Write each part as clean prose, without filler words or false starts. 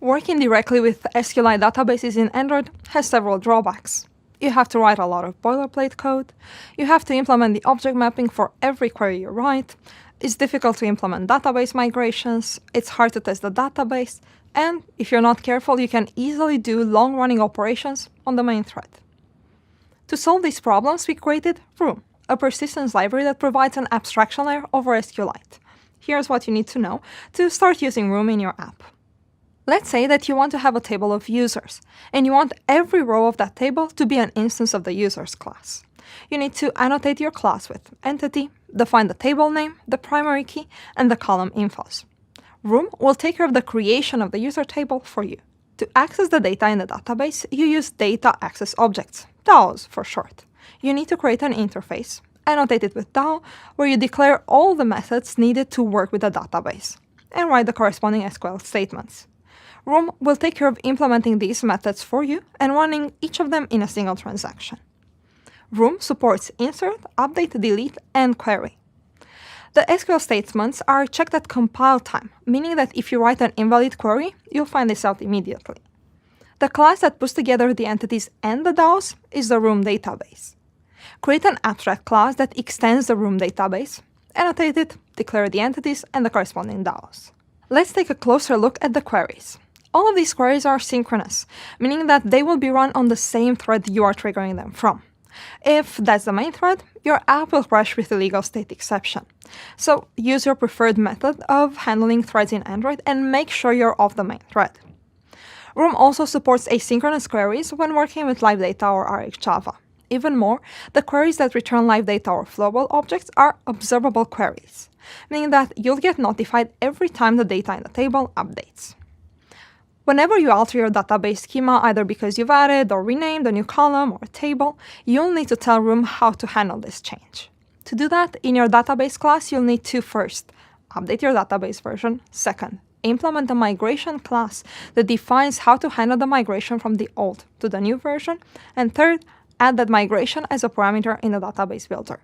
Working directly with SQLite databases in Android has several drawbacks. You have to write a lot of boilerplate code, you have to implement the object mapping for every query you write, it's difficult to implement database migrations, it's hard to test the database, and if you're not careful, you can easily do long-running operations on the main thread. To solve these problems, we created Room, a persistence library that provides an abstraction layer over SQLite. Here's what you need to know to start using Room in your app. Let's say that you want to have a table of users, and you want every row of that table to be an instance of the users class. You need to annotate your class with entity, define the table name, the primary key, and the column infos. Room will take care of the creation of the user table for you. To access the data in the database, you use Data Access Objects, DAOs for short. You need to create an interface, annotate it with DAO, where you declare all the methods needed to work with the database, and write the corresponding SQL statements. Room will take care of implementing these methods for you and running each of them in a single transaction. Room supports insert, update, delete, and query. The SQL statements are checked at compile time, meaning that if you write an invalid query, you'll find this out immediately. The class that puts together the entities and the DAOs is the Room database. Create an abstract class that extends the Room database, annotate it, declare the entities and the corresponding DAOs. Let's take a closer look at the queries. All of these queries are synchronous, meaning that they will be run on the same thread you are triggering them from. If that's the main thread, your app will crash with illegal state exception. So use your preferred method of handling threads in Android and make sure you're off the main thread. Room also supports asynchronous queries when working with live data or RxJava. Even more, the queries that return live data or flowable objects are observable queries, meaning that you'll get notified every time the data in the table updates. Whenever you alter your database schema, either because you've added or renamed a new column or a table, you'll need to tell Room how to handle this change. To do that, in your database class, you'll need to first update your database version, second, implement a migration class that defines how to handle the migration from the old to the new version, and third, add that migration as a parameter in the database builder.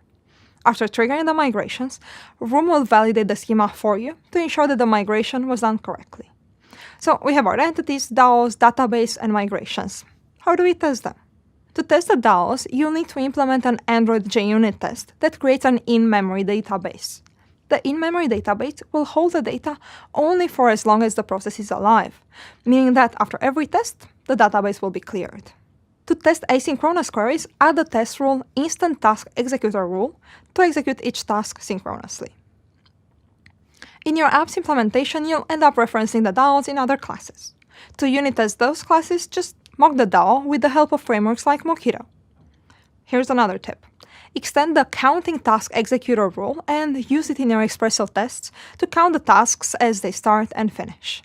After triggering the migrations, Room will validate the schema for you to ensure that the migration was done correctly. So we have our entities, DAOs, database, and migrations. How do we test them? To test the DAOs, you'll need to implement an Android JUnit test that creates an in-memory database. The in-memory database will hold the data only for as long as the process is alive, meaning that after every test, the database will be cleared. To test asynchronous queries, add the test rule Instant Task Executor rule to execute each task synchronously. In your app's implementation, you'll end up referencing the DAOs in other classes. To unit test those classes, just mock the DAO with the help of frameworks like Mockito. Here's another tip. Extend the Counting Task Executor rule and use it in your Espresso tests to count the tasks as they start and finish.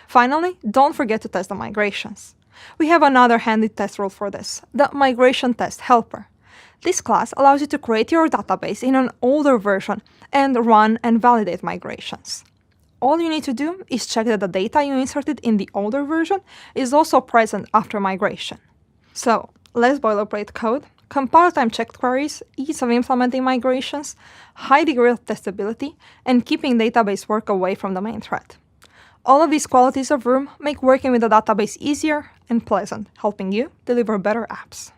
Finally, don't forget to test the migrations. We have another handy test rule for this, the Migration Test Helper. This class allows you to create your database in an older version and run and validate migrations. All you need to do is check that the data you inserted in the older version is also present after migration. So, less boilerplate code, compile time checked queries, ease of implementing migrations, high degree of testability, and keeping database work away from the main thread. All of these qualities of Room make working with the database easier and pleasant, helping you deliver better apps.